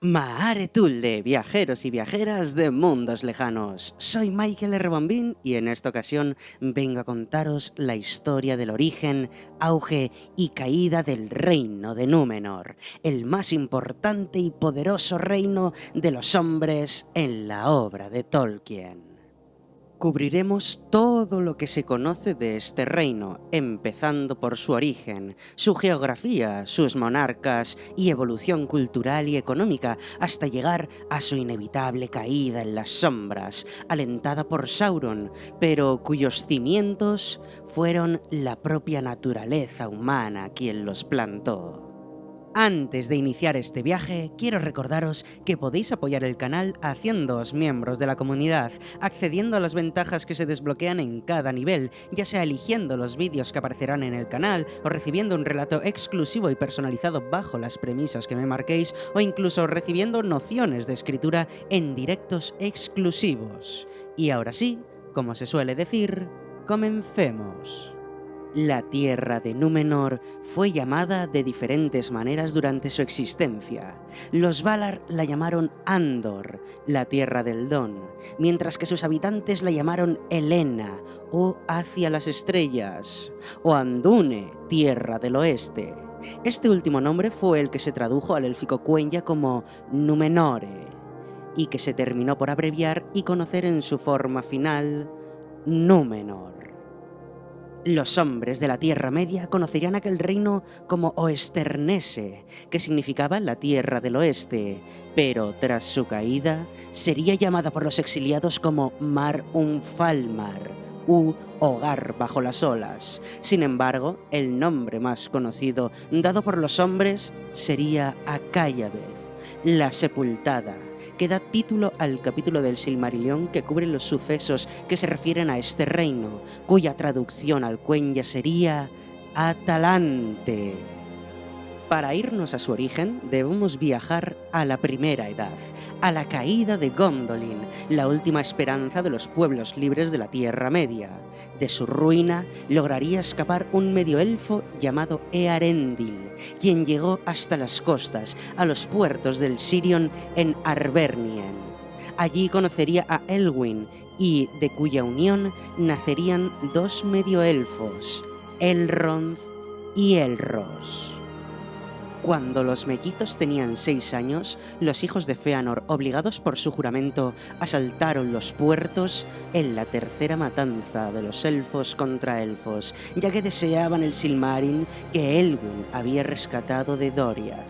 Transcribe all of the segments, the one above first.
Maare Tulde, viajeros y viajeras de mundos lejanos. Soy Michael R. Bombín y en esta ocasión vengo a contaros la historia del origen, auge y caída del reino de Númenor, el más importante y poderoso reino de los hombres en la obra de Tolkien. Cubriremos todo lo que se conoce de este reino, empezando por su origen, su geografía, sus monarcas y evolución cultural y económica, hasta llegar a su inevitable caída en las sombras, alentada por Sauron, pero cuyos cimientos fueron la propia naturaleza humana quien los plantó. Antes de iniciar este viaje, quiero recordaros que podéis apoyar el canal haciéndoos miembros de la comunidad, accediendo a las ventajas que se desbloquean en cada nivel, ya sea eligiendo los vídeos que aparecerán en el canal, o recibiendo un relato exclusivo y personalizado bajo las premisas que me marquéis, o incluso recibiendo nociones de escritura en directos exclusivos. Y ahora sí, como se suele decir, comencemos. La tierra de Númenor fue llamada de diferentes maneras durante su existencia. Los Valar la llamaron Andor, la tierra del Don, mientras que sus habitantes la llamaron Helena, o hacia las estrellas, o Andune, tierra del oeste. Este último nombre fue el que se tradujo al élfico Quenya como Númenore, y que se terminó por abreviar y conocer en su forma final, Númenor. Los hombres de la Tierra Media conocerían aquel reino como Oesternese, que significaba la Tierra del Oeste, pero tras su caída sería llamada por los exiliados como Mar Unfalmar, u Hogar bajo las olas. Sin embargo, el nombre más conocido dado por los hombres sería Akayabeth, la Sepultada, que da título al capítulo del Silmarillion que cubre los sucesos que se refieren a este reino, cuya traducción al Quenya sería Atalante. Para irnos a su origen, debemos viajar a la Primera Edad, a la caída de Gondolin, la última esperanza de los pueblos libres de la Tierra Media. De su ruina lograría escapar un medioelfo llamado Earendil, quien llegó hasta las costas, a los puertos del Sirion en Arvernien. Allí conocería a Elwin, y de cuya unión nacerían dos medioelfos, Elrond y Elros. Cuando los mellizos tenían 6 años, los hijos de Fëanor, obligados por su juramento, asaltaron los puertos en la tercera matanza de los elfos contra elfos, ya que deseaban el Silmaril que Elwin había rescatado de Doriath.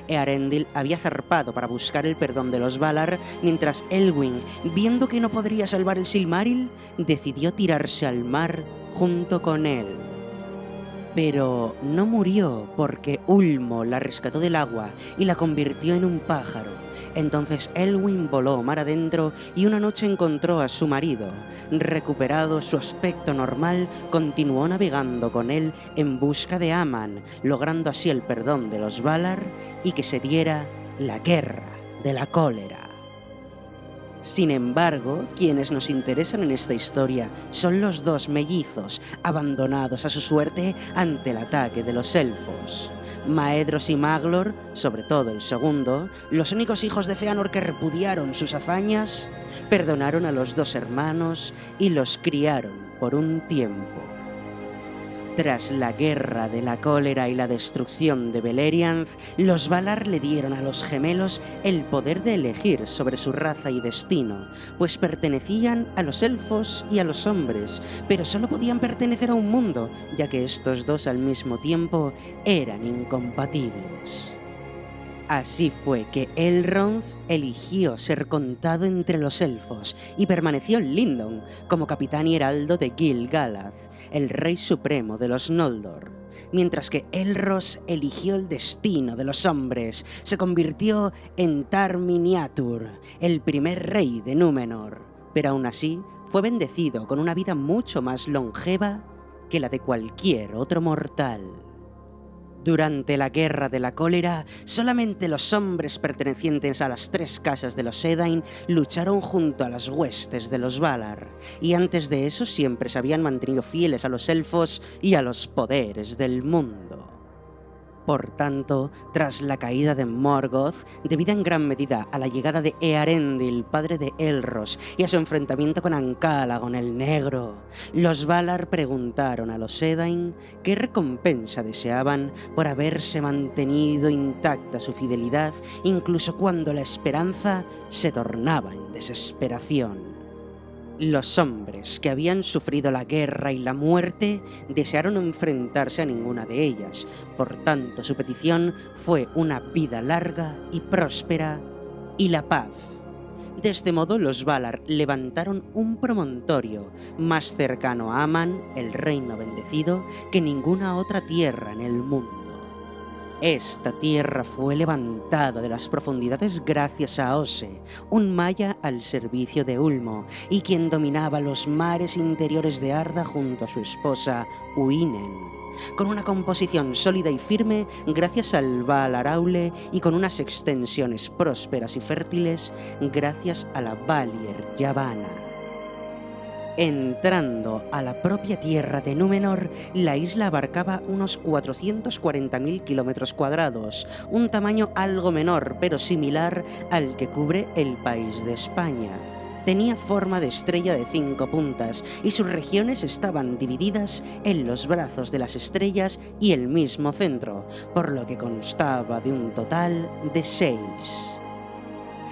Earendil había zarpado para buscar el perdón de los Valar, mientras Elwin, viendo que no podría salvar el Silmaril, decidió tirarse al mar junto con él. Pero no murió porque Ulmo la rescató del agua y la convirtió en un pájaro. Entonces Elwin voló mar adentro y una noche encontró a su marido. Recuperado su aspecto normal, continuó navegando con él en busca de Aman, logrando así el perdón de los Valar y que se diera la guerra de la cólera. Sin embargo, quienes nos interesan en esta historia son los dos mellizos, abandonados a su suerte ante el ataque de los elfos. Maedhros y Maglor, sobre todo el segundo, los únicos hijos de Fëanor que repudiaron sus hazañas, perdonaron a los dos hermanos y los criaron por un tiempo. Tras la guerra de la cólera y la destrucción de Beleriand, los Valar le dieron a los gemelos el poder de elegir sobre su raza y destino, pues pertenecían a los elfos y a los hombres, pero solo podían pertenecer a un mundo, ya que estos dos al mismo tiempo eran incompatibles. Así fue que Elrond eligió ser contado entre los elfos y permaneció en Lindon como capitán y heraldo de Gil-galad, el rey supremo de los Noldor. Mientras que Elros eligió el destino de los hombres, se convirtió en Tar Miniatur, el primer rey de Númenor, pero aún así fue bendecido con una vida mucho más longeva que la de cualquier otro mortal. Durante la Guerra de la Cólera, solamente los hombres pertenecientes a las 3 casas de los Edain lucharon junto a las huestes de los Valar, y antes de eso siempre se habían mantenido fieles a los elfos y a los poderes del mundo. Por tanto, tras la caída de Morgoth, debida en gran medida a la llegada de Eärendil, padre de Elros, y a su enfrentamiento con Ancalagon el Negro, los Valar preguntaron a los Edain qué recompensa deseaban por haberse mantenido intacta su fidelidad, incluso cuando la esperanza se tornaba en desesperación. Los hombres que habían sufrido la guerra y la muerte desearon enfrentarse a ninguna de ellas, por tanto su petición fue una vida larga y próspera y la paz. De este modo los Valar levantaron un promontorio más cercano a Aman, el reino bendecido, que ninguna otra tierra en el mundo. Esta tierra fue levantada de las profundidades gracias a Ose, un maya al servicio de Ulmo, y quien dominaba los mares interiores de Arda junto a su esposa Uinen, con una composición sólida y firme gracias al Valar Aule y con unas extensiones prósperas y fértiles gracias a la Valier Yavanna. Entrando a la propia tierra de Númenor, la isla abarcaba unos 440.000 kilómetros cuadrados, un tamaño algo menor pero similar al que cubre el país de España. Tenía forma de estrella de 5 puntas y sus regiones estaban divididas en los brazos de las estrellas y el mismo centro, por lo que constaba de un total de 6.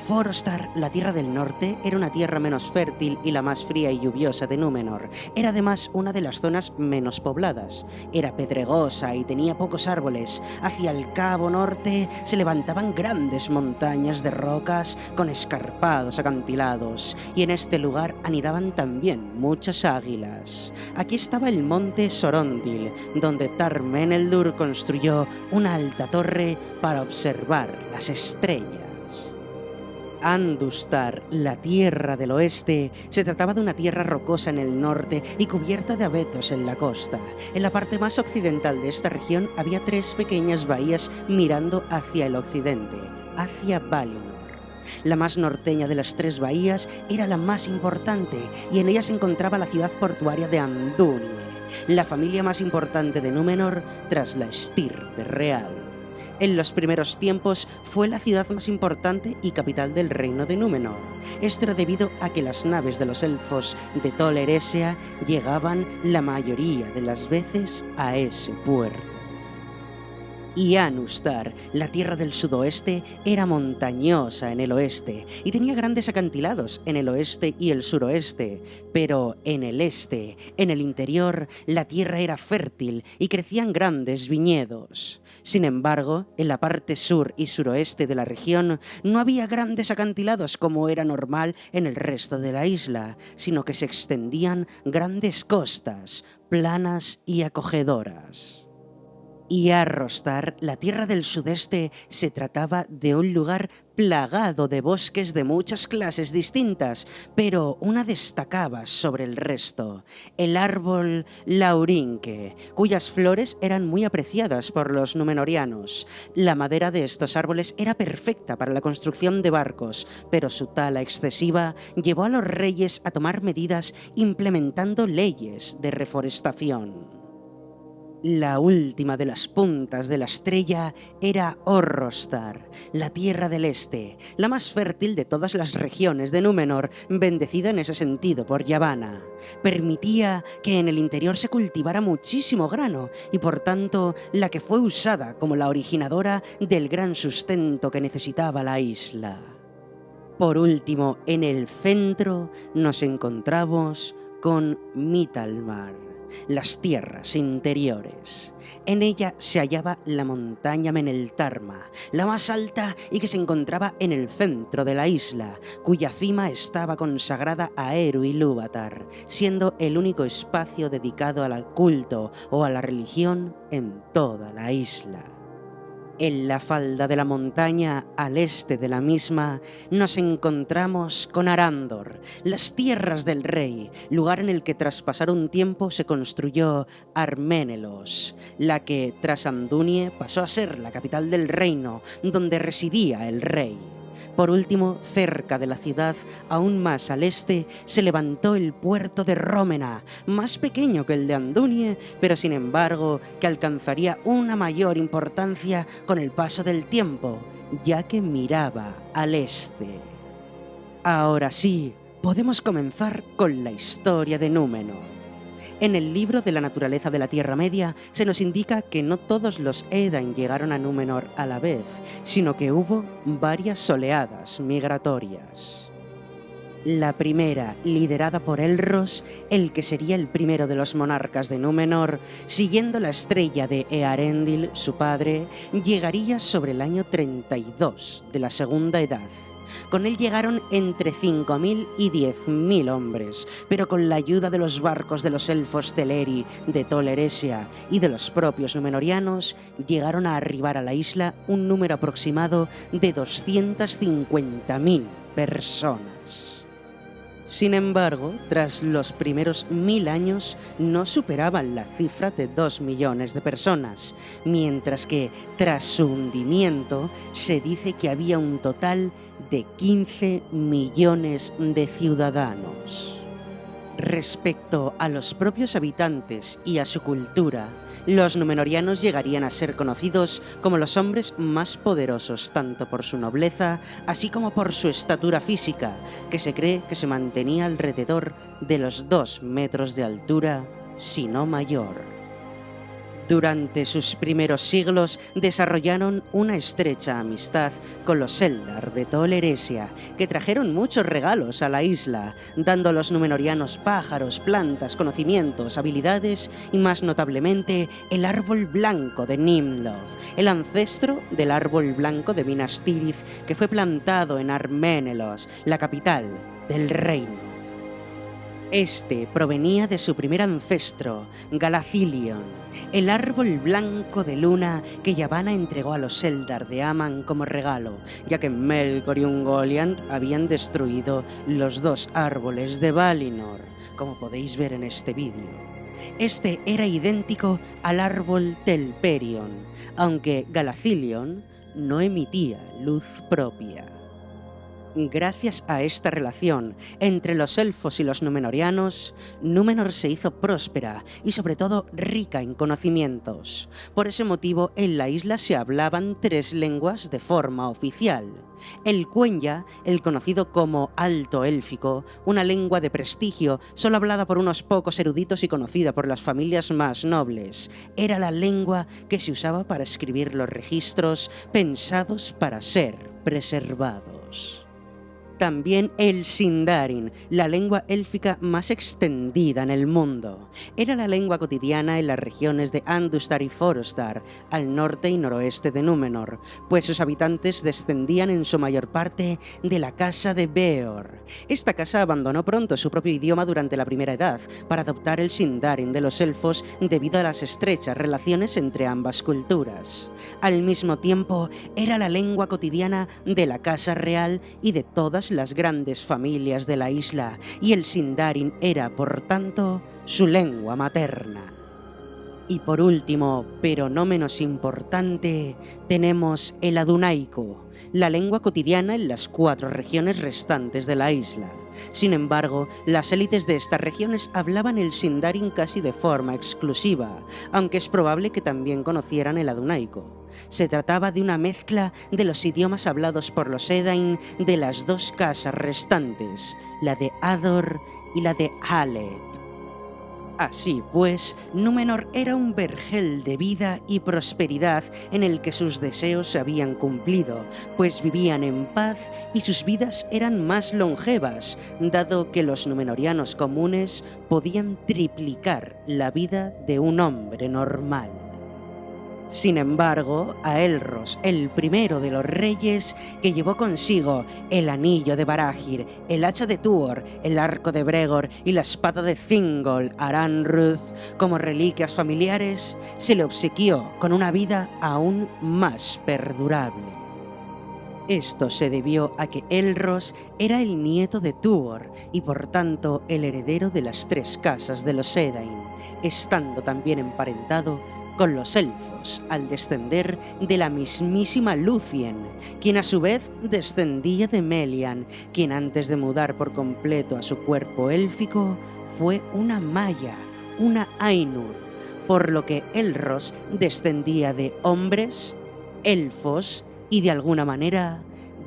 Forostar, la Tierra del Norte, era una tierra menos fértil y la más fría y lluviosa de Númenor. Era además una de las zonas menos pobladas. Era pedregosa y tenía pocos árboles. Hacia el cabo norte se levantaban grandes montañas de rocas con escarpados acantilados, y en este lugar anidaban también muchas águilas. Aquí estaba el monte Sorondil, donde Tar-Meneldur construyó una alta torre para observar las estrellas. Andustar, la Tierra del Oeste, se trataba de una tierra rocosa en el norte y cubierta de abetos en la costa. En la parte más occidental de esta región había 3 pequeñas bahías mirando hacia el occidente, hacia Valinor. La más norteña de las 3 bahías era la más importante y en ella se encontraba la ciudad portuaria de Andunie, la familia más importante de Númenor tras la estirpe real. En los primeros tiempos fue la ciudad más importante y capital del reino de Númenor. Esto era debido a que las naves de los elfos de Tol Eressëa llegaban la mayoría de las veces a ese puerto. Y Anustar, la tierra del sudoeste, era montañosa en el oeste y tenía grandes acantilados en el oeste y el suroeste, pero en el este, en el interior, la tierra era fértil y crecían grandes viñedos. Sin embargo, en la parte sur y suroeste de la región no había grandes acantilados como era normal en el resto de la isla, sino que se extendían grandes costas, planas y acogedoras. Y Arrostar, la tierra del sudeste, se trataba de un lugar plagado de bosques de muchas clases distintas, pero una destacaba sobre el resto, el árbol laurinque, cuyas flores eran muy apreciadas por los númenorianos. La madera de estos árboles era perfecta para la construcción de barcos, pero su tala excesiva llevó a los reyes a tomar medidas implementando leyes de reforestación. La última de las puntas de la estrella era Orrostar, la tierra del este, la más fértil de todas las regiones de Númenor, bendecida en ese sentido por Yavanna. Permitía que en el interior se cultivara muchísimo grano y por tanto la que fue usada como la originadora del gran sustento que necesitaba la isla. Por último, en el centro nos encontramos con Mitalmar, las tierras interiores. En ella se hallaba la montaña Meneltarma, la más alta y que se encontraba en el centro de la isla, cuya cima estaba consagrada a Eru Ilúvatar, siendo el único espacio dedicado al culto o a la religión en toda la isla. En la falda de la montaña, al este de la misma, nos encontramos con Arandor, las tierras del rey, lugar en el que tras pasar un tiempo se construyó Arménelos, la que tras Andunie pasó a ser la capital del reino, donde residía el rey. Por último, cerca de la ciudad, aún más al este, se levantó el puerto de Rómena, más pequeño que el de Andunie, pero sin embargo que alcanzaría una mayor importancia con el paso del tiempo, ya que miraba al este. Ahora sí, podemos comenzar con la historia de Númenor. En el libro de la naturaleza de la Tierra Media se nos indica que no todos los Edain llegaron a Númenor a la vez, sino que hubo varias oleadas migratorias. La primera, liderada por Elros, el que sería el primero de los monarcas de Númenor, siguiendo la estrella de Earendil, su padre, llegaría sobre el año 32 de la Segunda Edad. Con él llegaron entre 5.000 y 10.000 hombres, pero con la ayuda de los barcos de los elfos Teleri, de Tol Eressëa y de los propios númenorianos, llegaron a arribar a la isla un número aproximado de 250.000 personas. Sin embargo, tras los primeros 1000 años no superaban la cifra de 2 millones de personas, mientras que tras su hundimiento se dice que había un total de 15 millones de ciudadanos. Respecto a los propios habitantes y a su cultura, los númenorianos llegarían a ser conocidos como los hombres más poderosos tanto por su nobleza así como por su estatura física, que se cree que se mantenía alrededor de los 2 metros de altura, si no mayor. Durante sus primeros siglos desarrollaron una estrecha amistad con los Eldar de Tol Eressëa, que trajeron muchos regalos a la isla, dando a los númenorianos pájaros, plantas, conocimientos, habilidades y más notablemente el árbol blanco de Nimloth, el ancestro del árbol blanco de Minas Tirith que fue plantado en Arménelos, la capital del reino. Este provenía de su primer ancestro, Galathilion, el árbol blanco de luna que Yavanna entregó a los Eldar de Aman como regalo, ya que Melkor y Ungoliant habían destruido los 2 árboles de Valinor, como podéis ver en este vídeo. Este era idéntico al árbol Telperion, aunque Galathilion no emitía luz propia. Gracias a esta relación entre los elfos y los númenorianos, Númenor se hizo próspera y sobre todo rica en conocimientos. Por ese motivo, en la isla se hablaban 3 lenguas de forma oficial. El Quenya, el conocido como Alto Élfico, una lengua de prestigio, solo hablada por unos pocos eruditos y conocida por las familias más nobles. Era la lengua que se usaba para escribir los registros pensados para ser preservados. También el Sindarin, la lengua élfica más extendida en el mundo. Era la lengua cotidiana en las regiones de Andustar y Forostar, al norte y noroeste de Númenor, pues sus habitantes descendían en su mayor parte de la casa de Beor. Esta casa abandonó pronto su propio idioma durante la Primera Edad para adoptar el Sindarin de los elfos debido a las estrechas relaciones entre ambas culturas. Al mismo tiempo, era la lengua cotidiana de la Casa Real y de todas las grandes familias de la isla, y el Sindarin era, por tanto, su lengua materna. Y por último, pero no menos importante, tenemos el adunaico, la lengua cotidiana en las 4 regiones restantes de la isla. Sin embargo, las élites de estas regiones hablaban el Sindarin casi de forma exclusiva, aunque es probable que también conocieran el adunaico. Se trataba de una mezcla de los idiomas hablados por los Edain de las 2 casas restantes, la de Ador y la de Halet. Así pues, Númenor era un vergel de vida y prosperidad en el que sus deseos se habían cumplido, pues vivían en paz y sus vidas eran más longevas, dado que los númenorianos comunes podían triplicar la vida de un hombre normal. Sin embargo, a Elros, el primero de los reyes, que llevó consigo el anillo de Barahir, el hacha de Tuor, el arco de Bregor y la espada de Thingol Aranruth como reliquias familiares, se le obsequió con una vida aún más perdurable. Esto se debió a que Elros era el nieto de Tuor y por tanto el heredero de las 3 casas de los Edain, estando también emparentado con los elfos, al descender de la mismísima Lúthien, quien a su vez descendía de Melian, quien antes de mudar por completo a su cuerpo élfico, fue una Maya, una Ainur, por lo que Elros descendía de hombres, elfos y de alguna manera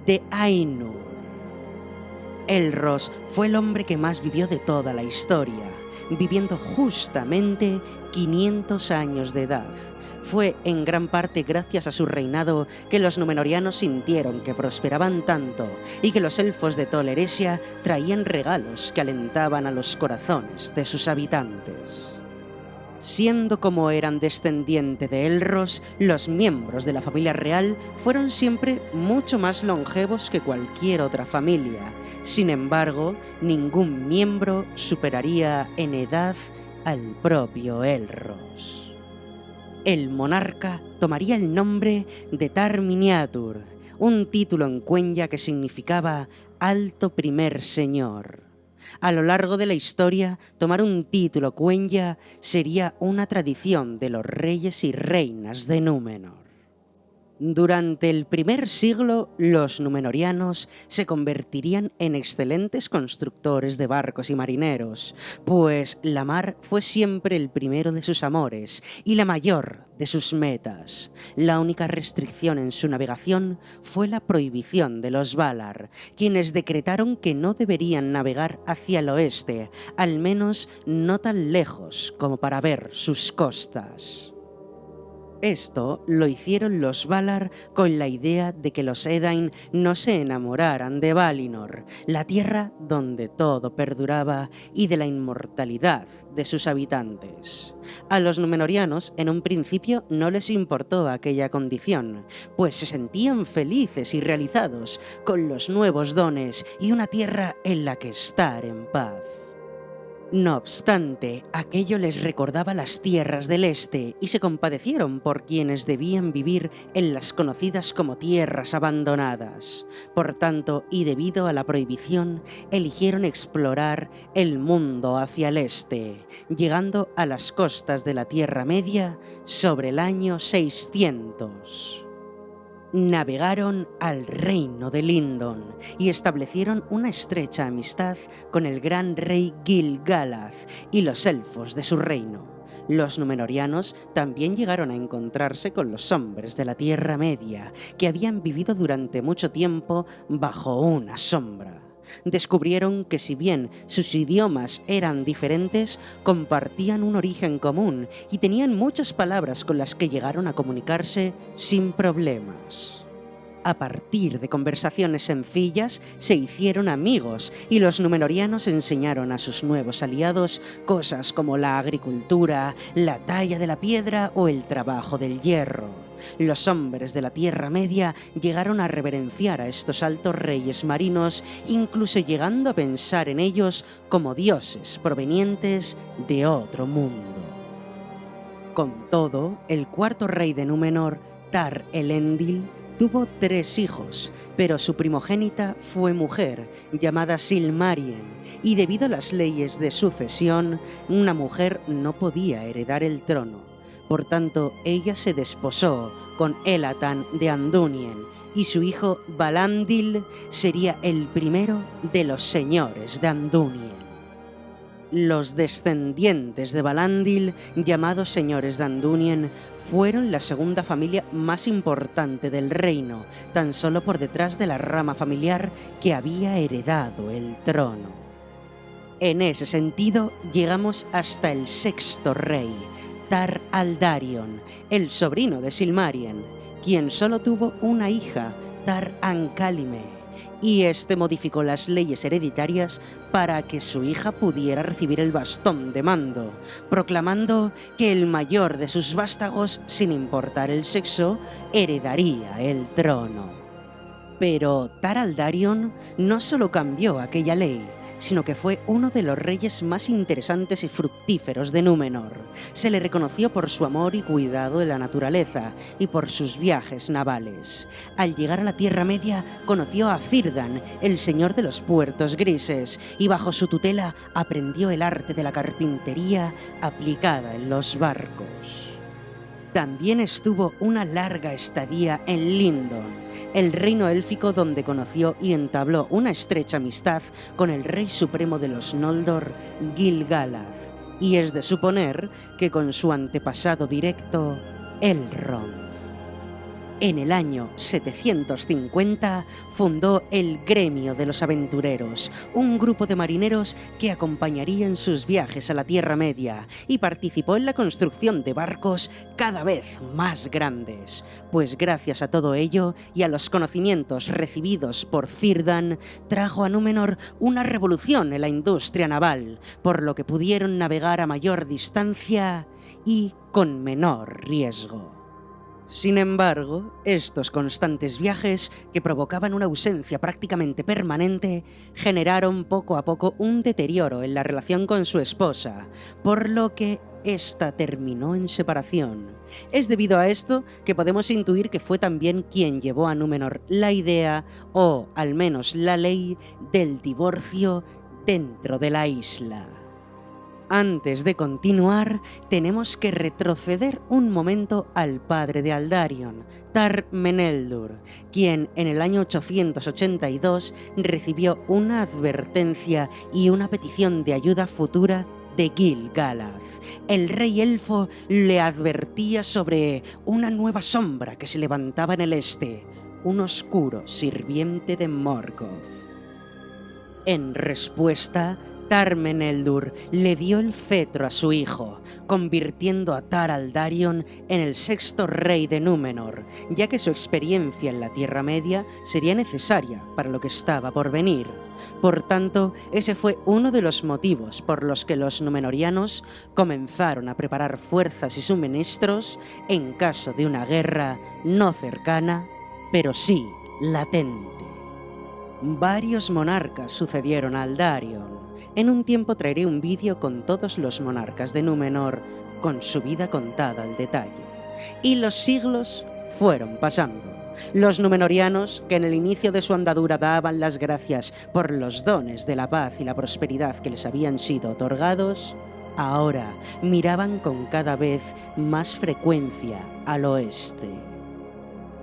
de Ainur. Elros fue el hombre que más vivió de toda la historia, viviendo justamente 500 años de edad. Fue en gran parte gracias a su reinado que los Númenóreanos sintieron que prosperaban tanto y que los elfos de Tol Eressëa traían regalos que alentaban a los corazones de sus habitantes. Siendo como eran descendiente de Elros, los miembros de la familia real fueron siempre mucho más longevos que cualquier otra familia. Sin embargo, ningún miembro superaría en edad al propio Elros. El monarca tomaría el nombre de Tar Miniatur, un título en Quenya que significaba Alto Primer Señor. A lo largo de la historia, tomar un título Quenya sería una tradición de los reyes y reinas de Númenor. Durante el primer siglo, los Númenóreanos se convertirían en excelentes constructores de barcos y marineros, pues la mar fue siempre el primero de sus amores y la mayor de sus metas. La única restricción en su navegación fue la prohibición de los Valar, quienes decretaron que no deberían navegar hacia el oeste, al menos no tan lejos como para ver sus costas. Esto lo hicieron los Valar con la idea de que los Edain no se enamoraran de Valinor, la tierra donde todo perduraba, y de la inmortalidad de sus habitantes. A los Númenóreanos en un principio no les importó aquella condición, pues se sentían felices y realizados con los nuevos dones y una tierra en la que estar en paz. No obstante, aquello les recordaba las tierras del este y se compadecieron por quienes debían vivir en las conocidas como tierras abandonadas. Por tanto, y debido a la prohibición, eligieron explorar el mundo hacia el este, llegando a las costas de la Tierra Media sobre el año 600. Navegaron al reino de Lindon y establecieron una estrecha amistad con el gran rey Gil-galad y los elfos de su reino. Los Númenóreanos también llegaron a encontrarse con los hombres de la Tierra Media, que habían vivido durante mucho tiempo bajo una sombra. Descubrieron que si bien sus idiomas eran diferentes, compartían un origen común y tenían muchas palabras con las que llegaron a comunicarse sin problemas. A partir de conversaciones sencillas, se hicieron amigos y los Númenóreanos enseñaron a sus nuevos aliados cosas como la agricultura, la talla de la piedra o el trabajo del hierro. Los hombres de la Tierra Media llegaron a reverenciar a estos altos reyes marinos, incluso llegando a pensar en ellos como dioses provenientes de otro mundo. Con todo, el cuarto rey de Númenor, Tar Elendil, tuvo 3 hijos, pero su primogénita fue mujer, llamada Silmarien, y debido a las leyes de sucesión, una mujer no podía heredar el trono. Por tanto, ella se desposó con Elatán de Andúnien, y su hijo Valandil sería el primero de los señores de Andúnien. Los descendientes de Valandil, llamados señores de Andúnien, fueron la segunda familia más importante del reino, tan solo por detrás de la rama familiar que había heredado el trono. En ese sentido, llegamos hasta el 6º rey, Tar Aldarion, el sobrino de Silmarien, quien solo tuvo una hija, Tar Ancálime, y este modificó las leyes hereditarias para que su hija pudiera recibir el bastón de mando, proclamando que el mayor de sus vástagos, sin importar el sexo, heredaría el trono. Pero Tar Aldarion no solo cambió aquella ley, sino que fue uno de los reyes más interesantes y fructíferos de Númenor. Se le reconoció por su amor y cuidado de la naturaleza y por sus viajes navales. Al llegar a la Tierra Media, conoció a Círdan, el señor de los puertos grises, y bajo su tutela aprendió el arte de la carpintería aplicada en los barcos. También estuvo una larga estadía en Lindon, el reino élfico donde conoció y entabló una estrecha amistad con el rey supremo de los Noldor, Gil-galad, y es de suponer que con su antepasado directo, Elrond. En el año 750 fundó el Gremio de los Aventureros, un grupo de marineros que acompañaría en sus viajes a la Tierra Media y participó en la construcción de barcos cada vez más grandes. Pues gracias a todo ello y a los conocimientos recibidos por Círdan, trajo a Númenor una revolución en la industria naval, por lo que pudieron navegar a mayor distancia y con menor riesgo. Sin embargo, estos constantes viajes, que provocaban una ausencia prácticamente permanente, generaron poco a poco un deterioro en la relación con su esposa, por lo que ésta terminó en separación. Es debido a esto que podemos intuir que fue también quien llevó a Númenor la idea, o al menos la ley, del divorcio dentro de la isla. Antes de continuar, tenemos que retroceder un momento al padre de Aldarion, Tar-Meneldur, quien en el año 882 recibió una advertencia y una petición de ayuda futura de Gil-galad. El rey elfo le advertía sobre una nueva sombra que se levantaba en el este, un oscuro sirviente de Morgoth. En respuesta, Tar-Meneldur le dio el cetro a su hijo, convirtiendo a Tar Aldarion en el sexto rey de Númenor, ya que su experiencia en la Tierra Media sería necesaria para lo que estaba por venir. Por tanto, ese fue uno de los motivos por los que los númenorianos comenzaron a preparar fuerzas y suministros en caso de una guerra no cercana, pero sí latente. Varios monarcas sucedieron a Aldarion. En un tiempo traeré un vídeo con todos los monarcas de Númenor, con su vida contada al detalle. Y los siglos fueron pasando. Los númenorianos, que en el inicio de su andadura daban las gracias por los dones de la paz y la prosperidad que les habían sido otorgados, ahora miraban con cada vez más frecuencia al oeste.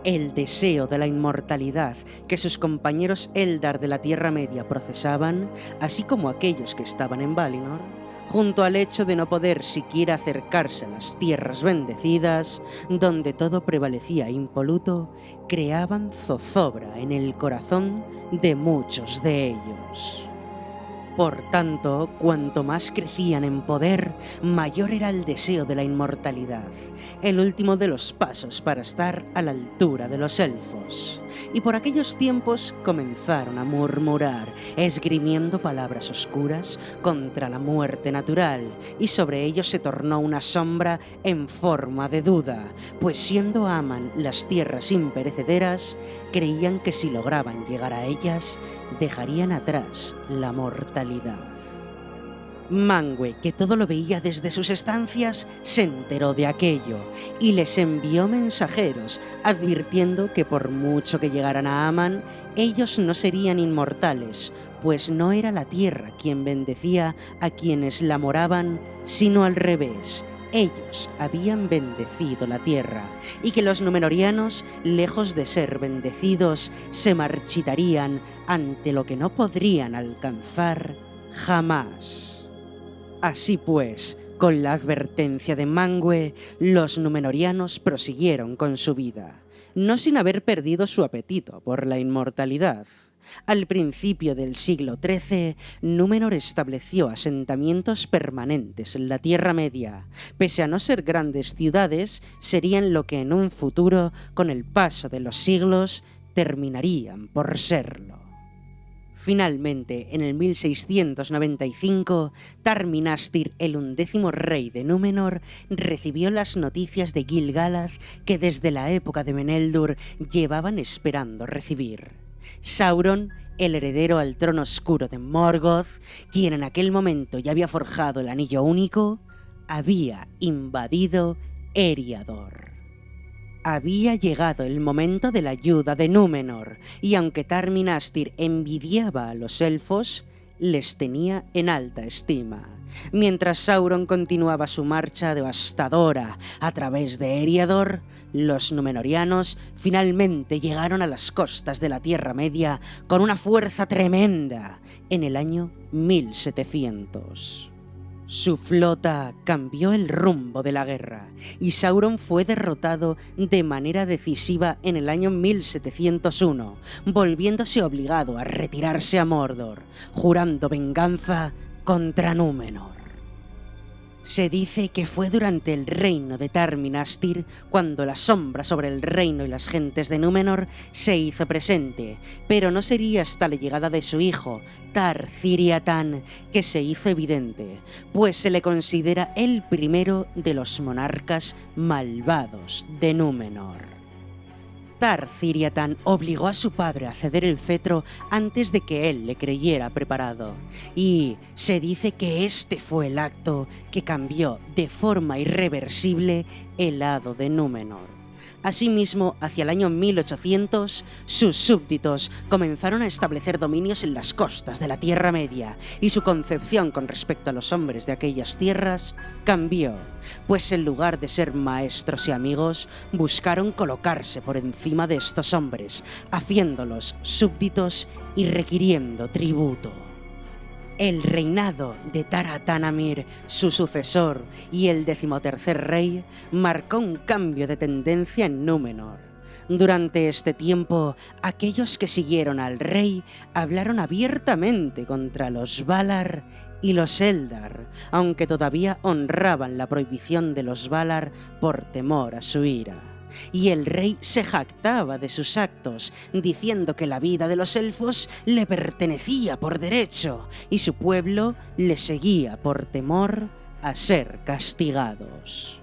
El deseo de la inmortalidad que sus compañeros Eldar de la Tierra Media procesaban, así como aquellos que estaban en Valinor, junto al hecho de no poder siquiera acercarse a las tierras bendecidas, donde todo prevalecía impoluto, creaban zozobra en el corazón de muchos de ellos. Por tanto, cuanto más crecían en poder, mayor era el deseo de la inmortalidad, el último de los pasos para estar a la altura de los elfos. Y por aquellos tiempos comenzaron a murmurar, esgrimiendo palabras oscuras contra la muerte natural, y sobre ellos se tornó una sombra en forma de duda, pues siendo Aman las tierras imperecederas, creían que si lograban llegar a ellas, dejarían atrás la mortalidad. Manwë, que todo lo veía desde sus estancias, se enteró de aquello y les envió mensajeros advirtiendo que por mucho que llegaran a Aman, ellos no serían inmortales, pues no era la tierra quien bendecía a quienes la moraban, sino al revés. Ellos habían bendecido la tierra, y que los númenorianos, lejos de ser bendecidos, se marchitarían ante lo que no podrían alcanzar jamás. Así pues, con la advertencia de Manwë, los númenorianos prosiguieron con su vida, no sin haber perdido su apetito por la inmortalidad. Al principio del siglo XIII, Númenor estableció asentamientos permanentes en la Tierra Media. Pese a no ser grandes ciudades, serían lo que en un futuro, con el paso de los siglos, terminarían por serlo. Finalmente, en el 1695, Tar-Minastir, el 11º rey de Númenor, recibió las noticias de Gil-galad que desde la época de Meneldur llevaban esperando recibir. Sauron, el heredero al trono oscuro de Morgoth, quien en aquel momento ya había forjado el Anillo Único, había invadido Eriador. Había llegado el momento de la ayuda de Númenor, y aunque Tar-Minastir envidiaba a los elfos, les tenía en alta estima. Mientras Sauron continuaba su marcha devastadora a través de Eriador, los Númenóreanos finalmente llegaron a las costas de la Tierra Media con una fuerza tremenda en el año 1700. Su flota cambió el rumbo de la guerra y Sauron fue derrotado de manera decisiva en el año 1701, volviéndose obligado a retirarse a Mordor, jurando venganza contra Númenor. Se dice que fue durante el reino de Tar Minastir cuando la sombra sobre el reino y las gentes de Númenor se hizo presente, pero no sería hasta la llegada de su hijo, Tar-Ciriatán, que se hizo evidente, pues se le considera el primero de los monarcas malvados de Númenor. Tar-Ciriatán obligó a su padre a ceder el cetro antes de que él le creyera preparado, y se dice que este fue el acto que cambió de forma irreversible el hado de Númenor. Asimismo, hacia el año 1800, sus súbditos comenzaron a establecer dominios en las costas de la Tierra Media, y su concepción con respecto a los hombres de aquellas tierras cambió, pues en lugar de ser maestros y amigos, buscaron colocarse por encima de estos hombres, haciéndolos súbditos y requiriendo tributo. El reinado de Tar-Atanamir, su sucesor y el 13º rey, marcó un cambio de tendencia en Númenor. Durante este tiempo, aquellos que siguieron al rey hablaron abiertamente contra los Valar y los Eldar, aunque todavía honraban la prohibición de los Valar por temor a su ira. Y el rey se jactaba de sus actos, diciendo que la vida de los elfos le pertenecía por derecho y su pueblo le seguía por temor a ser castigados.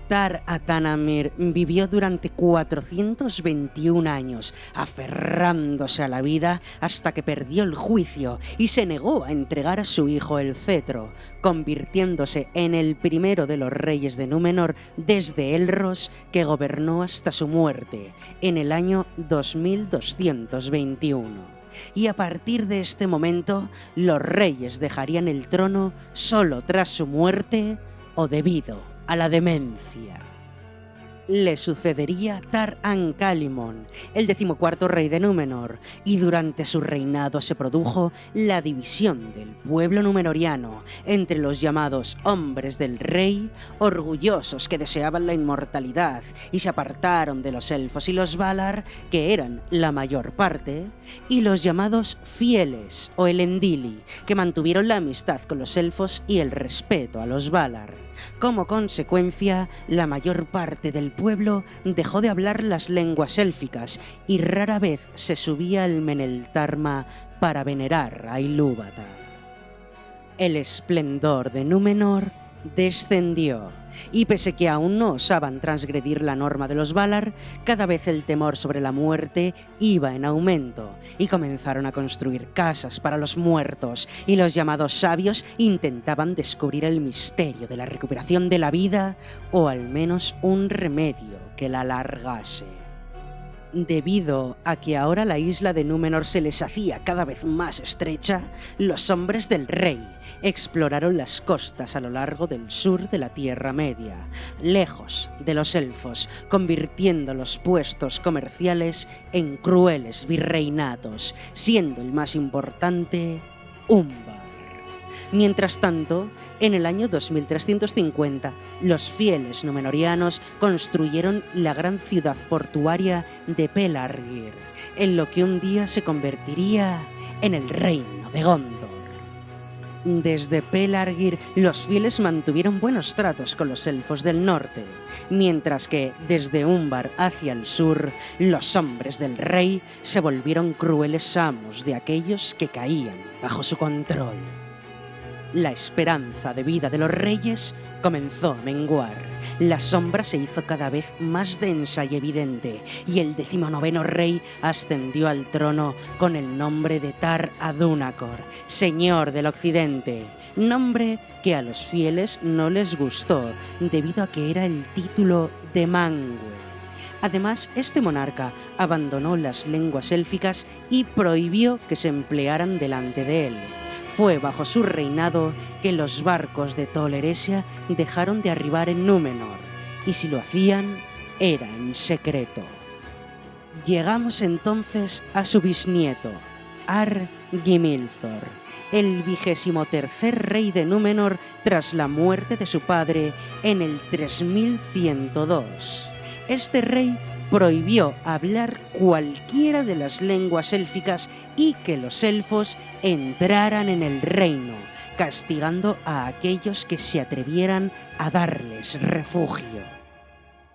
Tar-Atanamir vivió durante 421 años, aferrándose a la vida hasta que perdió el juicio y se negó a entregar a su hijo el cetro, convirtiéndose en el primero de los reyes de Númenor desde Elros, que gobernó hasta su muerte en el año 2221. Y a partir de este momento, los reyes dejarían el trono solo tras su muerte o debido a la demencia. Le sucedería Tar-Ancalimon, el 14º rey de Númenor, y durante su reinado se produjo la división del pueblo númenoriano entre los llamados hombres del rey, orgullosos que deseaban la inmortalidad y se apartaron de los elfos y los Valar, que eran la mayor parte, y los llamados fieles o Elendili, que mantuvieron la amistad con los elfos y el respeto a los Valar. Como consecuencia, la mayor parte del pueblo dejó de hablar las lenguas élficas y rara vez se subía al Meneltarma para venerar a Ilúvatar. El esplendor de Númenor descendió, y pese que aún no osaban transgredir la norma de los Valar, cada vez el temor sobre la muerte iba en aumento, y comenzaron a construir casas para los muertos, y los llamados sabios intentaban descubrir el misterio de la recuperación de la vida, o al menos un remedio que la alargase. Debido a que ahora la isla de Númenor se les hacía cada vez más estrecha, los hombres del rey exploraron las costas a lo largo del sur de la Tierra Media, lejos de los elfos, convirtiendo los puestos comerciales en crueles virreinatos, siendo el más importante Umbar. Mientras tanto, en el año 2350, los fieles númenorianos construyeron la gran ciudad portuaria de Pelargir, en lo que un día se convertiría en el reino de Gondor. Desde Pelargir, los fieles mantuvieron buenos tratos con los elfos del norte, mientras que desde Umbar hacia el sur, los hombres del rey se volvieron crueles amos de aquellos que caían bajo su control. La esperanza de vida de los reyes comenzó a menguar. La sombra se hizo cada vez más densa y evidente, y el 19º rey ascendió al trono con el nombre de Tar-Adúnacor, señor del occidente, nombre que a los fieles no les gustó, debido a que era el título de Manwë. Además, este monarca abandonó las lenguas élficas y prohibió que se emplearan delante de él. Fue bajo su reinado que los barcos de Tol Eressëa dejaron de arribar en Númenor, y si lo hacían, era en secreto. Llegamos entonces a su bisnieto, Ar-Gimilthor, el 23º rey de Númenor tras la muerte de su padre en el 3102. Este rey prohibió hablar cualquiera de las lenguas élficas y que los elfos entraran en el reino, castigando a aquellos que se atrevieran a darles refugio.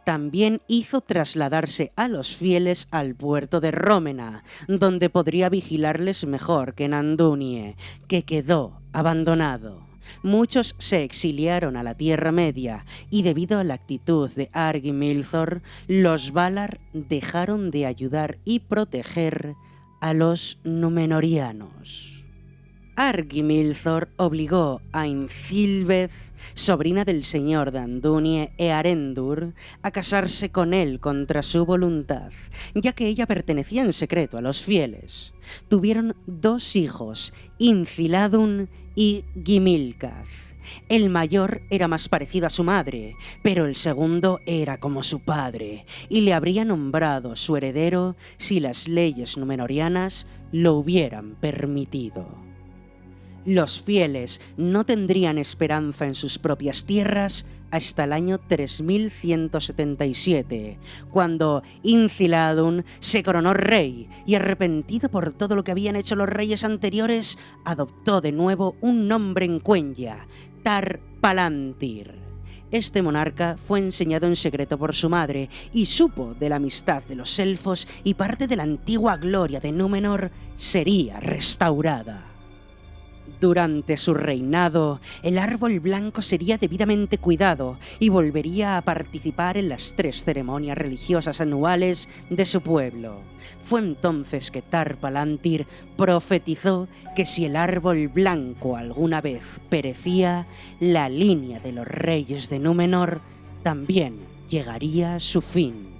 También hizo trasladarse a los fieles al puerto de Rómena, donde podría vigilarles mejor que en Andúnie, que quedó abandonado. Muchos se exiliaron a la Tierra Media y debido a la actitud de Ar-Gimilthor, los Valar dejaron de ayudar y proteger a los Númenóreanos. Ar-Gimilthor obligó a Eänflith, sobrina del señor de Andúnie e Arendur, a casarse con él contra su voluntad, ya que ella pertenecía en secreto a los fieles. Tuvieron 2 hijos, Infiladun y Gimilcath. El mayor era más parecido a su madre, pero el segundo era como su padre, y le habría nombrado su heredero si las leyes númenóreanas lo hubieran permitido. Los fieles no tendrían esperanza en sus propias tierras hasta el año 3177, cuando Infiladun se coronó rey y, arrepentido por todo lo que habían hecho los reyes anteriores, adoptó de nuevo un nombre en Quenya, Tar-Palantir. Este monarca fue enseñado en secreto por su madre y supo de la amistad de los elfos, y parte de la antigua gloria de Númenor sería restaurada. Durante su reinado, el árbol blanco sería debidamente cuidado y volvería a participar en las 3 ceremonias religiosas anuales de su pueblo. Fue entonces que Tar-Palantir profetizó que si el árbol blanco alguna vez perecía, la línea de los reyes de Númenor también llegaría a su fin.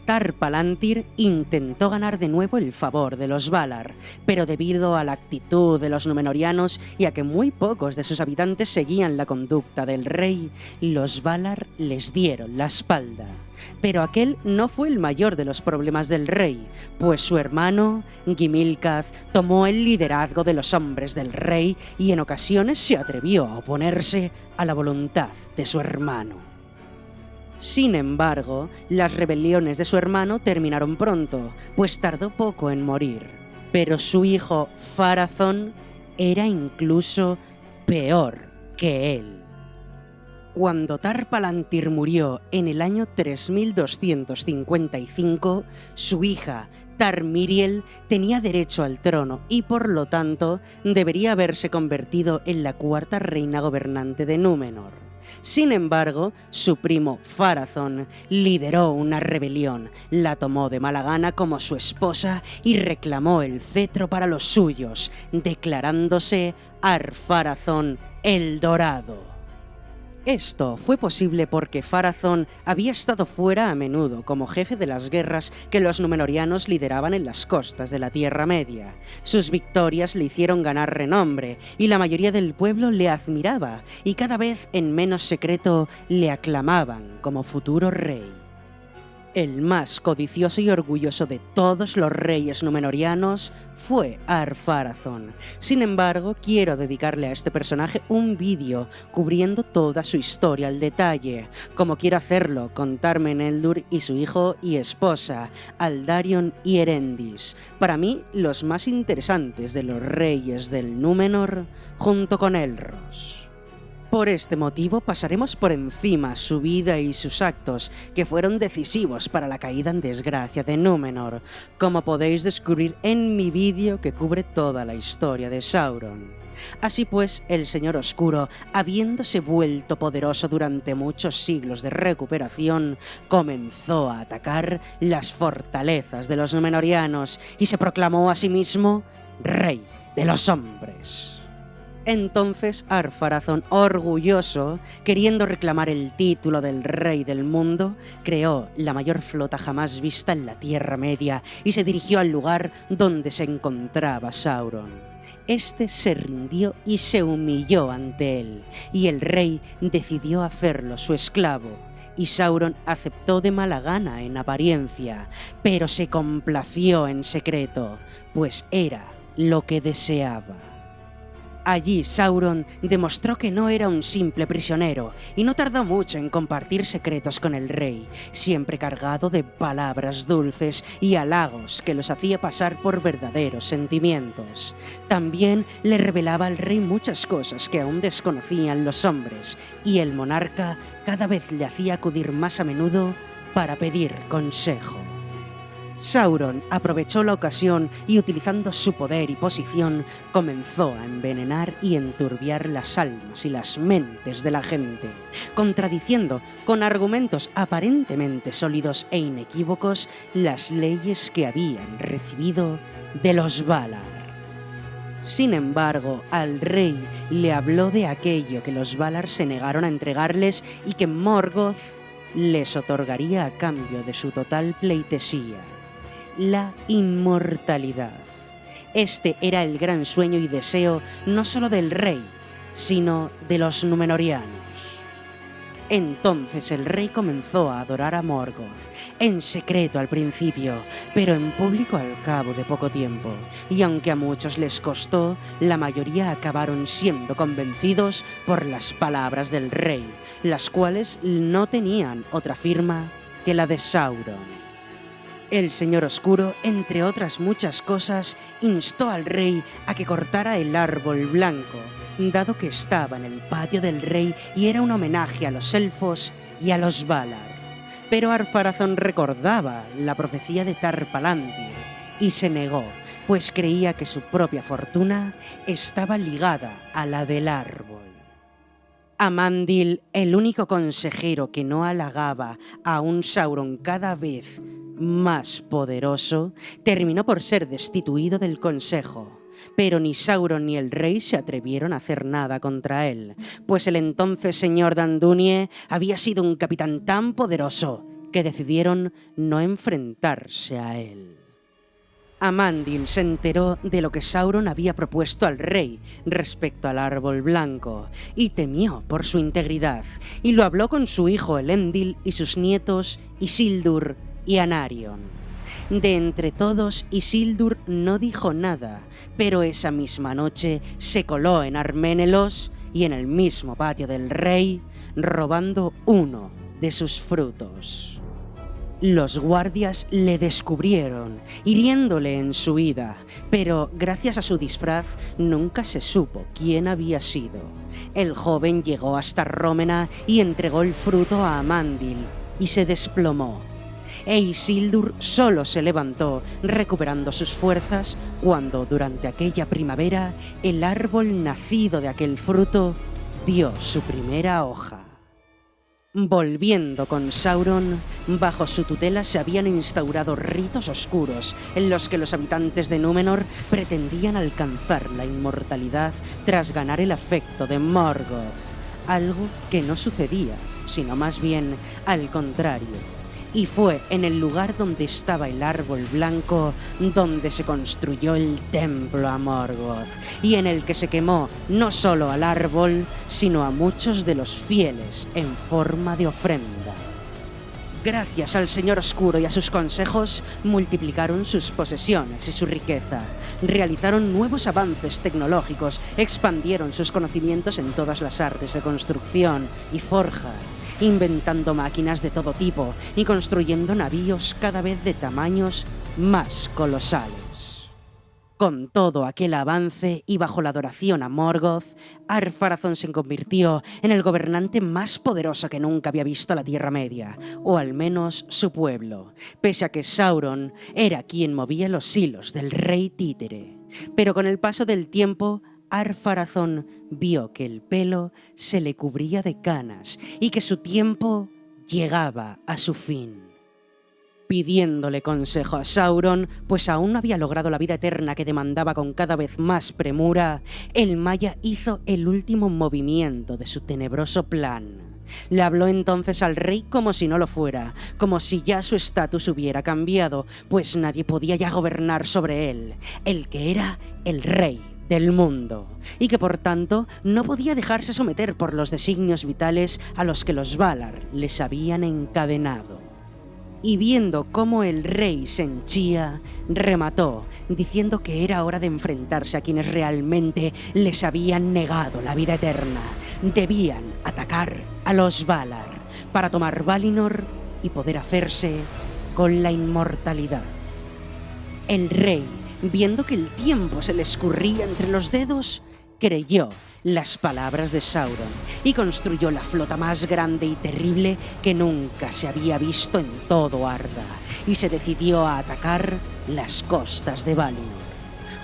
Tar-Palantir intentó ganar de nuevo el favor de los Valar, pero debido a la actitud de los númenóreanos y a que muy pocos de sus habitantes seguían la conducta del rey, los Valar les dieron la espalda. Pero aquel no fue el mayor de los problemas del rey, pues su hermano, Gimilcath, tomó el liderazgo de los hombres del rey y en ocasiones se atrevió a oponerse a la voluntad de su hermano. Sin embargo, las rebeliones de su hermano terminaron pronto, pues tardó poco en morir. Pero su hijo Pharazôn era incluso peor que él. Cuando Tar-Palantir murió en el año 3255, su hija Tar-Miriel tenía derecho al trono y por lo tanto debería haberse convertido en la 4ª reina gobernante de Númenor. Sin embargo, su primo Pharazôn lideró una rebelión, la tomó de mala gana como su esposa y reclamó el cetro para los suyos, declarándose Ar-Pharazôn el Dorado. Esto fue posible porque Pharazôn había estado fuera a menudo como jefe de las guerras que los númenóreanos lideraban en las costas de la Tierra Media. Sus victorias le hicieron ganar renombre y la mayoría del pueblo le admiraba y cada vez en menos secreto le aclamaban como futuro rey. El más codicioso y orgulloso de todos los reyes númenóreanos fue Ar-Pharazôn. Sin embargo, quiero dedicarle a este personaje un vídeo cubriendo toda su historia al detalle, como quiero hacerlo con Tar-Meneldur y su hijo y esposa, Aldarion y Erendis. Para mí, los más interesantes de los reyes del Númenor, junto con Elros. Por este motivo pasaremos por encima su vida y sus actos, que fueron decisivos para la caída en desgracia de Númenor, como podéis descubrir en mi vídeo que cubre toda la historia de Sauron. Así pues, el Señor Oscuro, habiéndose vuelto poderoso durante muchos siglos de recuperación, comenzó a atacar las fortalezas de los númenóreanos y se proclamó a sí mismo Rey de los Hombres. Entonces Ar-Pharazôn, orgulloso, queriendo reclamar el título del rey del mundo, creó la mayor flota jamás vista en la Tierra Media y se dirigió al lugar donde se encontraba Sauron. Este se rindió y se humilló ante él, y el rey decidió hacerlo su esclavo. Y Sauron aceptó de mala gana en apariencia, pero se complació en secreto, pues era lo que deseaba. Allí Sauron demostró que no era un simple prisionero y no tardó mucho en compartir secretos con el rey, siempre cargado de palabras dulces y halagos que los hacía pasar por verdaderos sentimientos. También le revelaba al rey muchas cosas que aún desconocían los hombres, y el monarca cada vez le hacía acudir más a menudo para pedir consejo. Sauron aprovechó la ocasión y, utilizando su poder y posición, comenzó a envenenar y enturbiar las almas y las mentes de la gente, contradiciendo con argumentos aparentemente sólidos e inequívocos las leyes que habían recibido de los Valar. Sin embargo, al rey le habló de aquello que los Valar se negaron a entregarles y que Morgoth les otorgaría a cambio de su total pleitesía: la inmortalidad. Este era el gran sueño y deseo no solo del rey, sino de los Númenóreanos. Entonces el rey comenzó a adorar a Morgoth, en secreto al principio, pero en público al cabo de poco tiempo. Y aunque a muchos les costó, la mayoría acabaron siendo convencidos por las palabras del rey, las cuales no tenían otra firma que la de Sauron. El Señor Oscuro, entre otras muchas cosas, instó al rey a que cortara el árbol blanco, dado que estaba en el patio del rey y era un homenaje a los elfos y a los Valar. Pero Ar-Pharazôn recordaba la profecía de Tar-Palantir y se negó, pues creía que su propia fortuna estaba ligada a la del árbol. Amandil, el único consejero que no halagaba a un Sauron cada vez más poderoso, terminó por ser destituido del consejo. Pero ni Sauron ni el rey se atrevieron a hacer nada contra él, pues el entonces señor de Andúnie había sido un capitán tan poderoso que decidieron no enfrentarse a él. Amandil se enteró de lo que Sauron había propuesto al rey respecto al árbol blanco y temió por su integridad, y lo habló con su hijo Elendil y sus nietos Isildur y Anarion. De entre todos, Isildur no dijo nada, pero esa misma noche se coló en Arménelos y en el mismo patio del rey, robando uno de sus frutos. Los guardias le descubrieron, hiriéndole en su huida, pero gracias a su disfraz nunca se supo quién había sido. El joven llegó hasta Rómena y entregó el fruto a Amandil y se desplomó. E Isildur solo se levantó, recuperando sus fuerzas, cuando durante aquella primavera el árbol nacido de aquel fruto dio su primera hoja. Volviendo con Sauron, bajo su tutela se habían instaurado ritos oscuros en los que los habitantes de Númenor pretendían alcanzar la inmortalidad tras ganar el afecto de Morgoth, algo que no sucedía, sino más bien al contrario. Y fue en el lugar donde estaba el árbol blanco donde se construyó el templo a Morgoth, y en el que se quemó no solo al árbol, sino a muchos de los fieles en forma de ofrenda. Gracias al Señor Oscuro y a sus consejos, multiplicaron sus posesiones y su riqueza, realizaron nuevos avances tecnológicos, expandieron sus conocimientos en todas las artes de construcción y forja, inventando máquinas de todo tipo y construyendo navíos cada vez de tamaños más colosales. Con todo aquel avance y bajo la adoración a Morgoth, Ar-Pharazôn se convirtió en el gobernante más poderoso que nunca había visto la Tierra Media, o al menos su pueblo, pese a que Sauron era quien movía los hilos del rey títere. Pero con el paso del tiempo, Ar-Pharazôn vio que el pelo se le cubría de canas y que su tiempo llegaba a su fin. pidiéndole consejo a Sauron, pues aún no había logrado la vida eterna que demandaba con cada vez más premura, el Maya hizo el último movimiento de su tenebroso plan. Le habló entonces al rey como si no lo fuera, como si ya su estatus hubiera cambiado, pues nadie podía ya gobernar sobre él, el que era el rey del mundo, y que por tanto no podía dejarse someter por los designios vitales a los que los Valar les habían encadenado. Y viendo cómo el rey se henchía, remató, diciendo que era hora de enfrentarse a quienes realmente les habían negado la vida eterna. Debían atacar a los Valar para tomar Valinor y poder hacerse con la inmortalidad. El rey, viendo que el tiempo se le escurría entre los dedos, creyó las palabras de Sauron y construyó la flota más grande y terrible que nunca se había visto en todo Arda, y se decidió a atacar las costas de Valinor.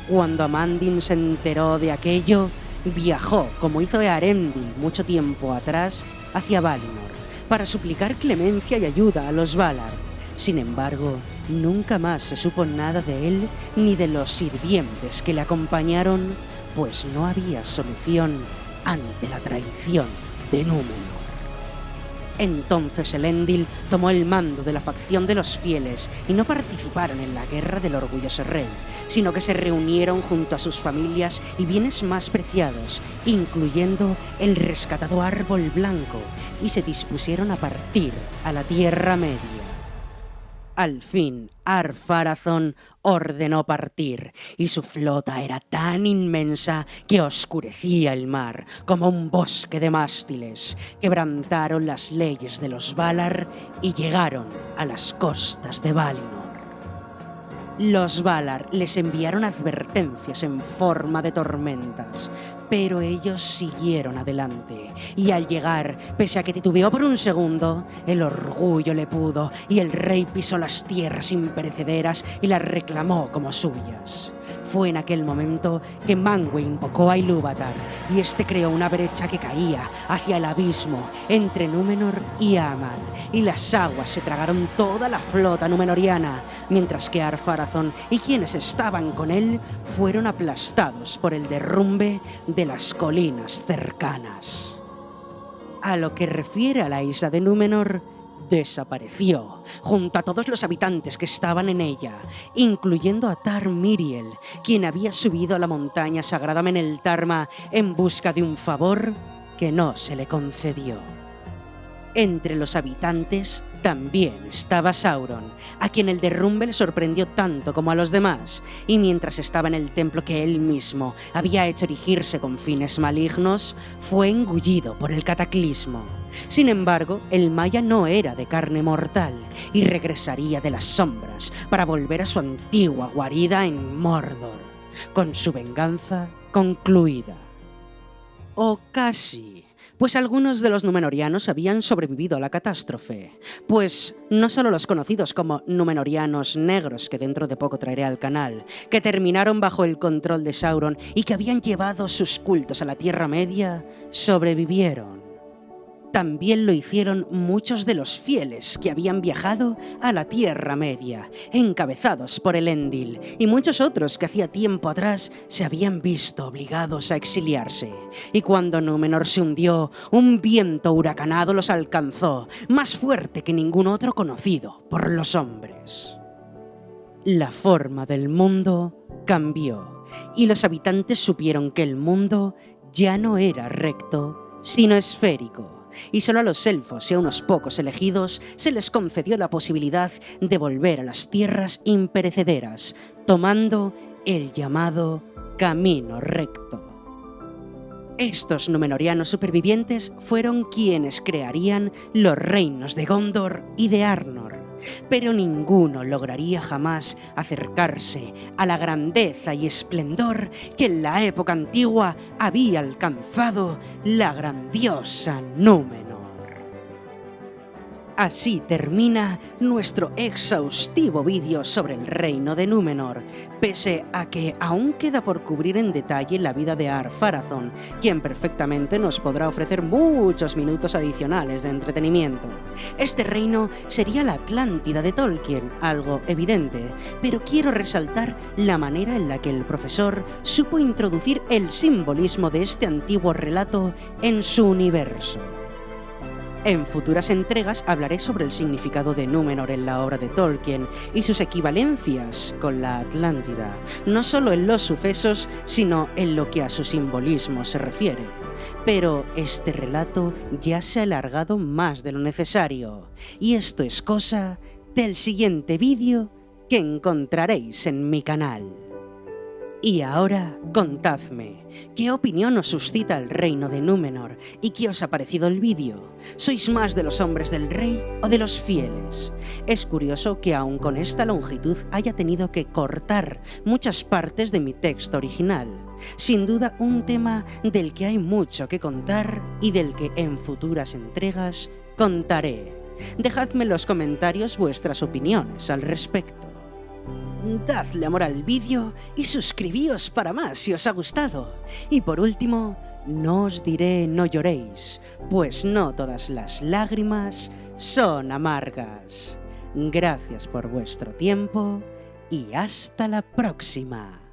Cuando Amandin se enteró de aquello, viajó, como hizo Earendil mucho tiempo atrás, hacia Valinor para suplicar clemencia y ayuda a los Valar. Sin embargo, nunca más se supo nada de él ni de los sirvientes que le acompañaron, pues no había solución ante la traición de Númenor. Entonces Elendil tomó el mando de la facción de los fieles y no participaron en la guerra del orgulloso rey, sino que se reunieron junto a sus familias y bienes más preciados, incluyendo el rescatado árbol blanco, y se dispusieron a partir a la Tierra Media. Al fin, Ar-Pharazôn ordenó partir, y su flota era tan inmensa que oscurecía el mar como un bosque de mástiles. Quebrantaron las leyes de los Valar y llegaron a las costas de Valinor. Los Valar les enviaron advertencias en forma de tormentas, pero ellos siguieron adelante, y al llegar, pese a que titubeó por un segundo, el orgullo le pudo y el rey pisó las tierras imperecederas y las reclamó como suyas. Fue en aquel momento que Manwë invocó a Ilúvatar, y este creó una brecha que caía hacia el abismo entre Númenor y Aman, y las aguas se tragaron toda la flota númenoriana, mientras que Ar-Pharazôn y quienes estaban con él fueron aplastados por el derrumbe de las colinas cercanas. A lo que refiere a la isla de Númenor, desapareció, junto a todos los habitantes que estaban en ella, incluyendo a Tar Miriel, quien había subido a la montaña sagrada Meneltarma en busca de un favor que no se le concedió. Entre los habitantes también estaba Sauron, a quien el derrumbe le sorprendió tanto como a los demás, y mientras estaba en el templo que él mismo había hecho erigirse con fines malignos, fue engullido por el cataclismo. Sin embargo, el Maya no era de carne mortal y regresaría de las sombras para volver a su antigua guarida en Mordor, con su venganza concluida. O casi, pues algunos de los númenorianos habían sobrevivido a la catástrofe, pues no solo los conocidos como númenorianos negros, que dentro de poco traeré al canal, que terminaron bajo el control de Sauron y que habían llevado sus cultos a la Tierra Media, sobrevivieron. También lo hicieron muchos de los fieles que habían viajado a la Tierra Media, encabezados por Elendil, y muchos otros que hacía tiempo atrás se habían visto obligados a exiliarse. Y cuando Númenor se hundió, un viento huracanado los alcanzó, más fuerte que ningún otro conocido por los hombres. La forma del mundo cambió, y los habitantes supieron que el mundo ya no era recto, sino esférico. Y solo a los elfos y a unos pocos elegidos se les concedió la posibilidad de volver a las tierras imperecederas, tomando el llamado Camino Recto. Estos númenorianos supervivientes fueron quienes crearían los reinos de Gondor y de Arnor, pero ninguno lograría jamás acercarse a la grandeza y esplendor que en la época antigua había alcanzado la grandiosa Númenor. Así termina nuestro exhaustivo vídeo sobre el reino de Númenor, pese a que aún queda por cubrir en detalle la vida de Ar-Pharazôn, quien perfectamente nos podrá ofrecer muchos minutos adicionales de entretenimiento. Este reino sería la Atlántida de Tolkien, algo evidente, pero quiero resaltar la manera en la que el profesor supo introducir el simbolismo de este antiguo relato en su universo. En futuras entregas hablaré sobre el significado de Númenor en la obra de Tolkien y sus equivalencias con la Atlántida, no solo en los sucesos, sino en lo que a su simbolismo se refiere. Pero este relato ya se ha alargado más de lo necesario, y esto es cosa del siguiente vídeo que encontraréis en mi canal. Y ahora, contadme, ¿qué opinión os suscita el reino de Númenor y qué os ha parecido el vídeo? ¿Sois más de los hombres del rey o de los fieles? Es curioso que aun con esta longitud haya tenido que cortar muchas partes de mi texto original. Sin duda un tema del que hay mucho que contar y del que en futuras entregas contaré. Dejadme en los comentarios vuestras opiniones al respecto. Dadle amor al vídeo y suscribíos para más si os ha gustado. Y por último, no os diré no lloréis, pues no todas las lágrimas son amargas. Gracias por vuestro tiempo y hasta la próxima.